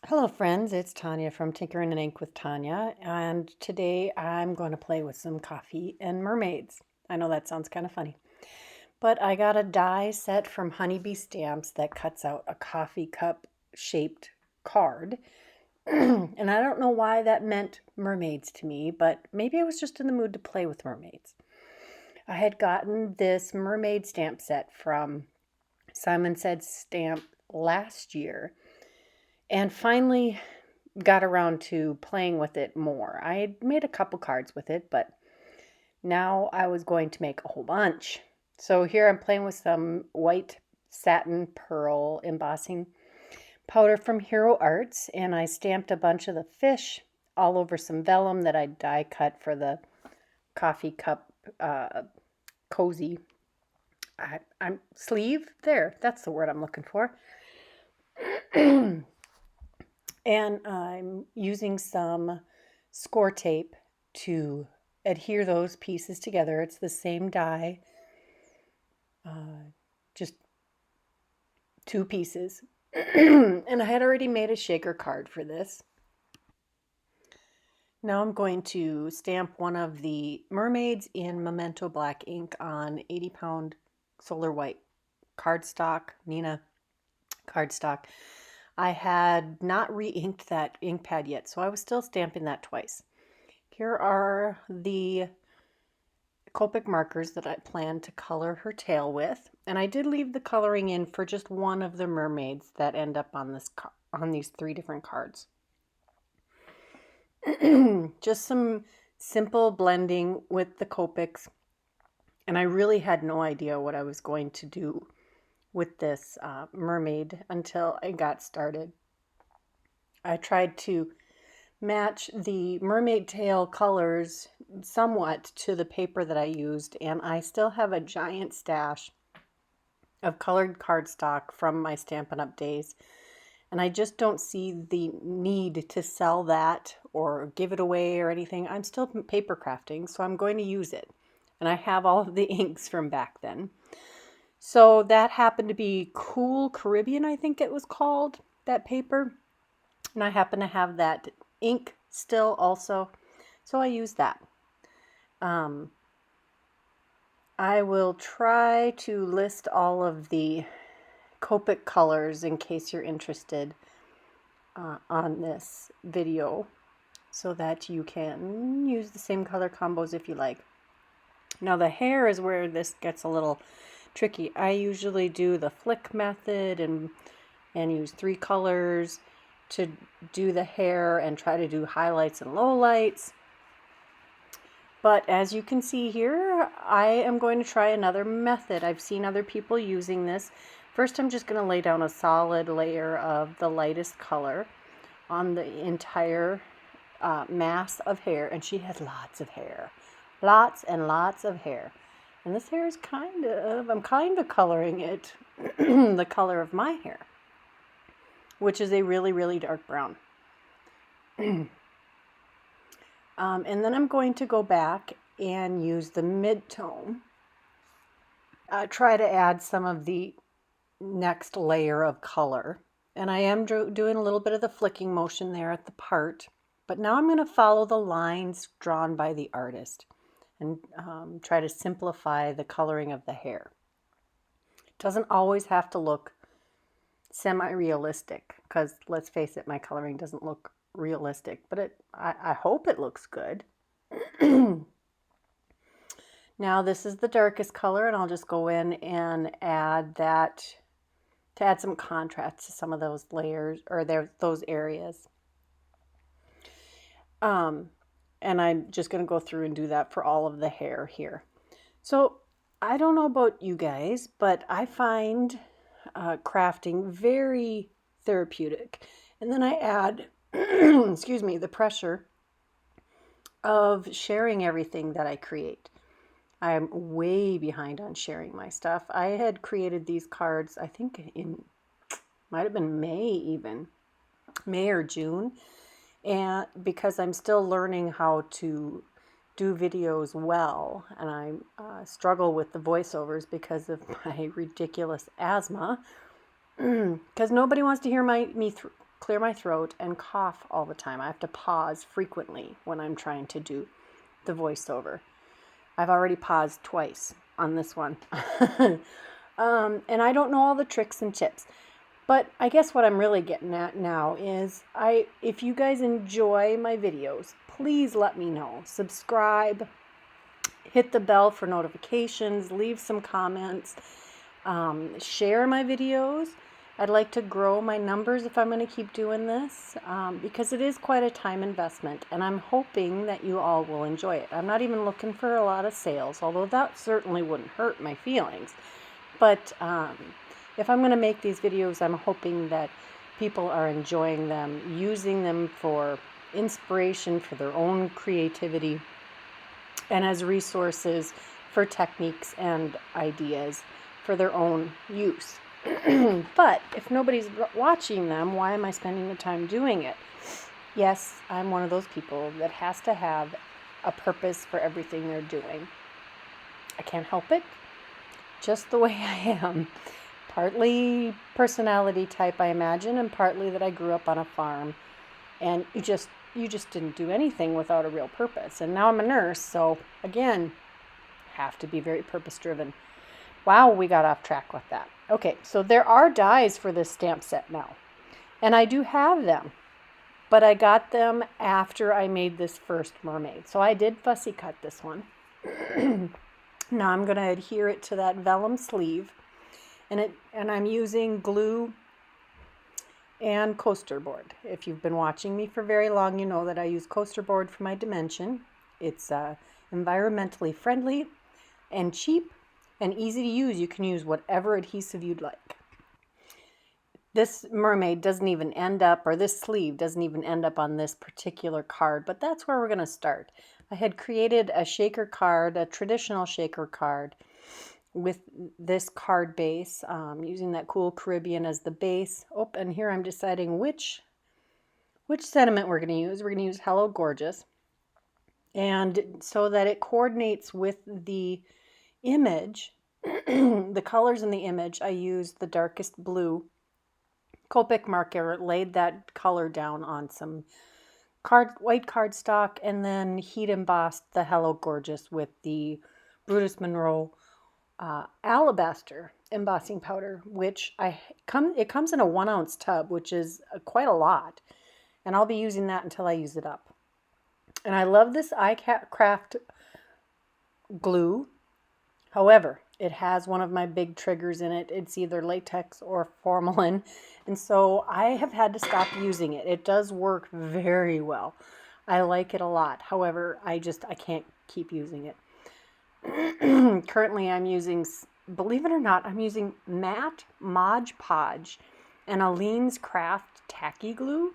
Hello friends, it's Tanya from Tinkering and Ink with Tanya, and today I'm going to play with some coffee and mermaids. I know that sounds kind of funny, but I got a die set from Honeybee Stamps that cuts out a coffee cup shaped card. And I don't know why that meant mermaids to me, but maybe I was just in the mood to play with mermaids. I had gotten this mermaid stamp set from Simon Said Stamp last year and finally got around to playing with it more. I had made a couple cards with it, but now I was going to make a whole bunch. So here I'm playing with some white satin pearl embossing powder from Hero Arts, and I stamped a bunch of the fish all over some vellum that I die cut for the coffee cup cozy I'm sleeve. There, that's the word I'm looking for. And I'm using some score tape to adhere those pieces together. It's the same die, just two pieces. And I had already made a shaker card for this. Now I'm going to stamp one of the mermaids in Memento black ink on 80-pound solar white cardstock, Nina cardstock. I had not re-inked that ink pad yet, so I was still stamping that twice. Here are the Copic markers that I plan to color her tail with, and I did leave the coloring in for just one of the mermaids that end up on these three different cards. Just some simple blending with the Copics, and I really had no idea what I was going to do with this mermaid until I got started. I tried to match the mermaid tail colors somewhat to the paper that I used, and I still have a giant stash of colored cardstock from my Stampin' Up! Days, and I just don't see the need to sell that or give it away or anything. I'm still paper crafting, so I'm going to use it, and I have all of the inks from back then. So that happened to be Cool Caribbean, I think it was called, that paper. And I happen to have that ink still also, so I use that. I will try to list all of the Copic colors in case you're interested on this video, so that you can use the same color combos if you like. Now the hair is where this gets a little tricky. I usually do the flick method and use 3 colors to do the hair and try to do highlights and lowlights. But as you can see here, I am going to try another method. I've seen other people using this. First, I'm just going to lay down a solid layer of the lightest color on the entire mass of hair. And she has lots of hair. Lots and lots of hair. And this hair is I'm kind of coloring it the color of my hair, which is a really, really dark brown. And then I'm going to go back and use the mid-tone. Try to add some of the next layer of color. And I am doing a little bit of the flicking motion there at the part. But now I'm going to follow the lines drawn by the artist and try to simplify the coloring of the hair. It doesn't always have to look semi-realistic, because let's face it, my coloring doesn't look realistic, but I hope it looks good. Now this is the darkest color, and I'll just go in and add that to add some contrast to some of those layers, or those areas. And I'm just going to go through and do that for all of the hair here. So I don't know about you guys, but I find crafting very therapeutic. And then I add, excuse me, the pressure of sharing everything that I create. I'm way behind on sharing my stuff. I had created these cards, I think might have been May or June. And because I'm still learning how to do videos well, and I struggle with the voiceovers because of my ridiculous asthma, because nobody wants to hear me clear my throat and cough all the time. I have to pause frequently when I'm trying to do the voiceover. I've already paused twice on this one. And I don't know all the tricks and tips. But I guess what I'm really getting at now is if you guys enjoy my videos, please let me know. Subscribe, hit the bell for notifications, leave some comments, share my videos. I'd like to grow my numbers if I'm going to keep doing this, because it is quite a time investment, and I'm hoping that you all will enjoy it. I'm not even looking for a lot of sales, although that certainly wouldn't hurt my feelings. But if I'm going to make these videos, I'm hoping that people are enjoying them, using them for inspiration for their own creativity, and as resources for techniques and ideas for their own use. But if nobody's watching them, why am I spending the time doing it? Yes, I'm one of those people that has to have a purpose for everything they're doing. I can't help it, just the way I am. Partly personality type, I imagine, and partly that I grew up on a farm, and you just didn't do anything without a real purpose. And now I'm a nurse, so again, have to be very purpose driven. Wow, we got off track with that. Okay, so there are dies for this stamp set now, and I do have them, but I got them after I made this first mermaid. So I did fussy cut this one. Now I'm going to adhere it to that vellum sleeve, and I'm using glue and coaster board. If you've been watching me for very long, you know that I use coaster board for my dimension. It's environmentally friendly and cheap and easy to use. You can use whatever adhesive you'd like. This mermaid doesn't even end up, or this sleeve doesn't even end up on this particular card, but that's where we're going to start. I had created a shaker card, a traditional shaker card, with this card base, using that cool Caribbean as the base. Oh, and here I'm deciding which sentiment we're going to use. We're going to use Hello Gorgeous. And so that it coordinates with the image, the colors in the image, I used the darkest blue Copic marker, laid that color down on some white cardstock, and then heat embossed the Hello Gorgeous with the Brutus Monroe alabaster embossing powder, which it comes in a 1 ounce tub, which is quite a lot, and I'll be using that until I use it up. And I love this iCraft glue. However, it has one of my big triggers in it. It's either latex or formalin, and so I have had to stop using it. It does work very well. I like it a lot. However, I can't keep using it. Currently, I'm using, believe it or not, I'm using matte Mod Podge and Aleene's Craft tacky glue.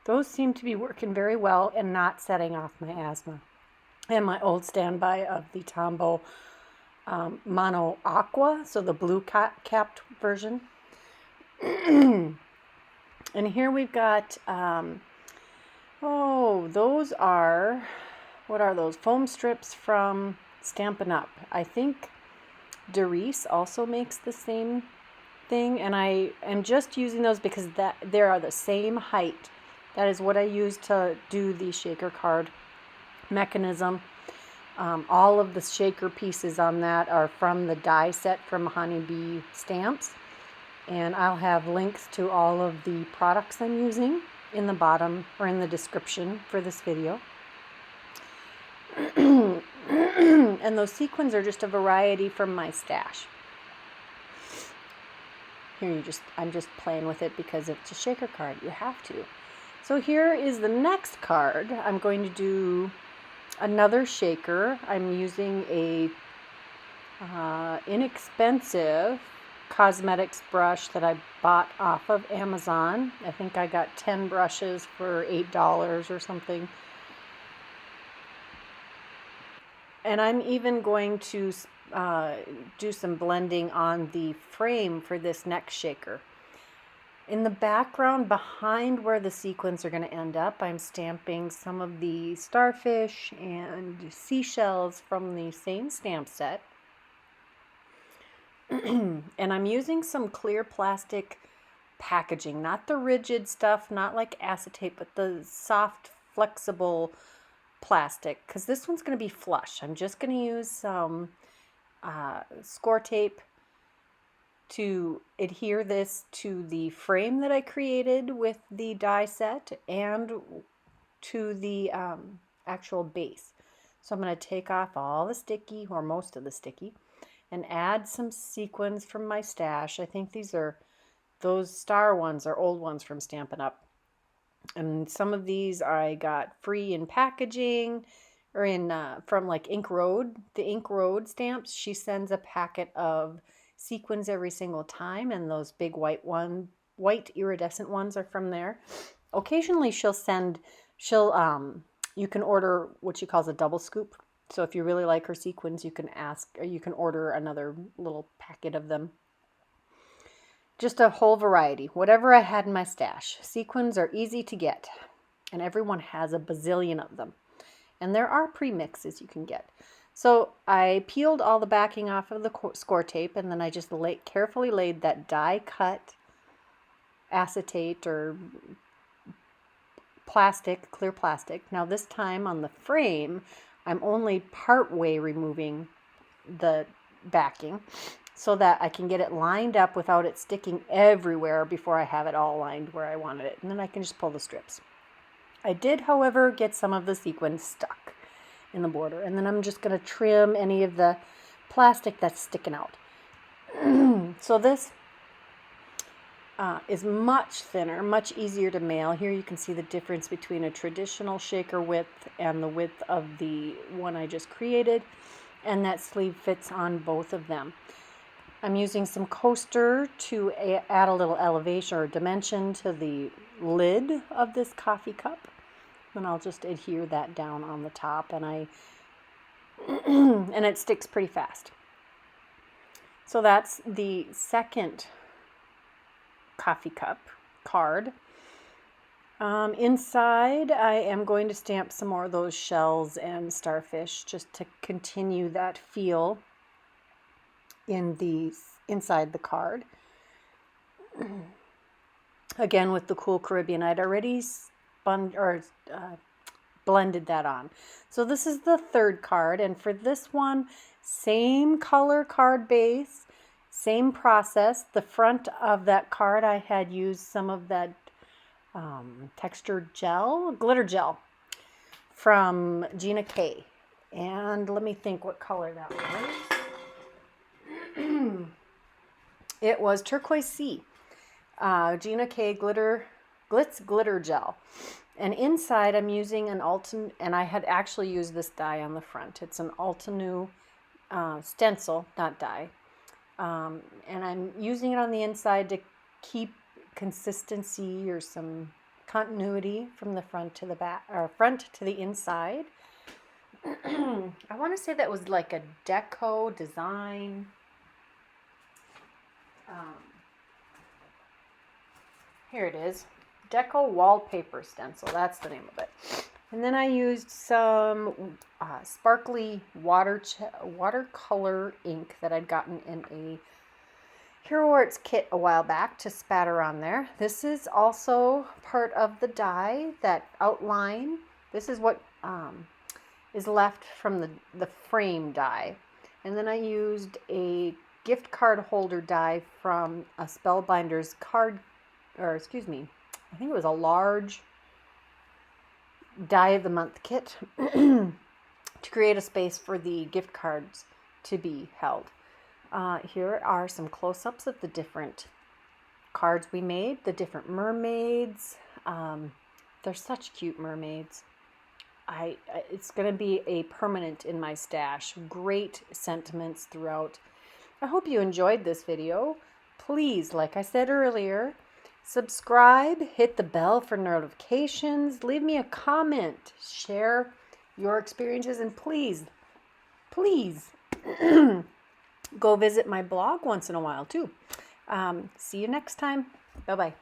Those seem to be working very well and not setting off my asthma. And my old standby of the Tombow Mono Aqua, so the blue capped version. And here we've got, those are, what are those? Foam strips from Stampin' Up. I think Derice also makes the same thing, and I am just using those because they are the same height. That is what I use to do the shaker card mechanism. All of the shaker pieces on that are from the die set from Honeybee Stamps, and I'll have links to all of the products I'm using in the bottom or in the description for this video. And those sequins are just a variety from my stash. Here I'm just playing with it because it's a shaker card. You have to. So here is the next card. I'm going to do another shaker. I'm using a inexpensive cosmetics brush that I bought off of Amazon. I think I got 10 brushes for $8 or something. And I'm even going to do some blending on the frame for this next shaker. In the background behind where the sequins are going to end up, I'm stamping some of the starfish and seashells from the same stamp set. And I'm using some clear plastic packaging, not the rigid stuff, not like acetate, but the soft, flexible plastic, because this one's going to be flush. I'm just going to use some score tape to adhere this to the frame that I created with the die set and to the actual base. So I'm going to take off all the sticky, or most of the sticky, and add some sequins from my stash. I think those star ones are old ones from Stampin' Up. And some of these I got free in packaging or in from like Ink Road. The Ink Road stamps, she sends a packet of sequins every single time, and those big white iridescent ones are from there. Occasionally you can order what she calls a double scoop. So if you really like her sequins, you can ask, or you can order another little packet of them. Just a whole variety, whatever I had in my stash. Sequins are easy to get, and everyone has a bazillion of them. And there are premixes you can get. So I peeled all the backing off of the score tape, and then I just carefully laid that die cut acetate or plastic, clear plastic. Now this time on the frame, I'm only part way removing the backing so that I can get it lined up without it sticking everywhere before I have it all lined where I wanted it. And then I can just pull the strips. I did, however, get some of the sequins stuck in the border. And then I'm just going to trim any of the plastic that's sticking out. So this is much thinner, much easier to mail. Here you can see the difference between a traditional shaker width and the width of the one I just created, and that sleeve fits on both of them. I'm using some coaster to add a little elevation or dimension to the lid of this coffee cup, and I'll just adhere that down on the top, and and it sticks pretty fast. So that's the second coffee cup card. Inside I am going to stamp some more of those shells and starfish just to continue that feel inside the card. Again with the cool Caribbean, I'd already blended that on. So this is the third card, and for this one, same color card base, same process. The front of that card I had used some of that textured gel, glitter gel from Gina K. And let me think what color that was. It was Turquoise Sea. Gina K Glitz glitter gel. And inside I'm using an Altenew, and I had actually used this die on the front. It's an Altenew stencil, not die. And I'm using it on the inside to keep consistency or some continuity from the front to the back, or front to the inside. I want to say that was like a Deco design. Here it is. Deco Wallpaper stencil. That's the name of it. And then I used some sparkly watercolor ink that I'd gotten in a Hero Arts kit a while back to spatter on there. This is also part of the die, that outline. This is what is left from the frame die. And then I used a gift card holder die from a Spellbinders I think it was a large die of the month kit to create a space for the gift cards to be held. Here are some close-ups of the different cards we made, the different mermaids. They're such cute mermaids. It's going to be a permanent in my stash. Great sentiments throughout. I hope you enjoyed this video. Please, like I said earlier, subscribe, hit the bell for notifications, leave me a comment, share your experiences, and please go visit my blog once in a while too. See you next time. Bye-bye.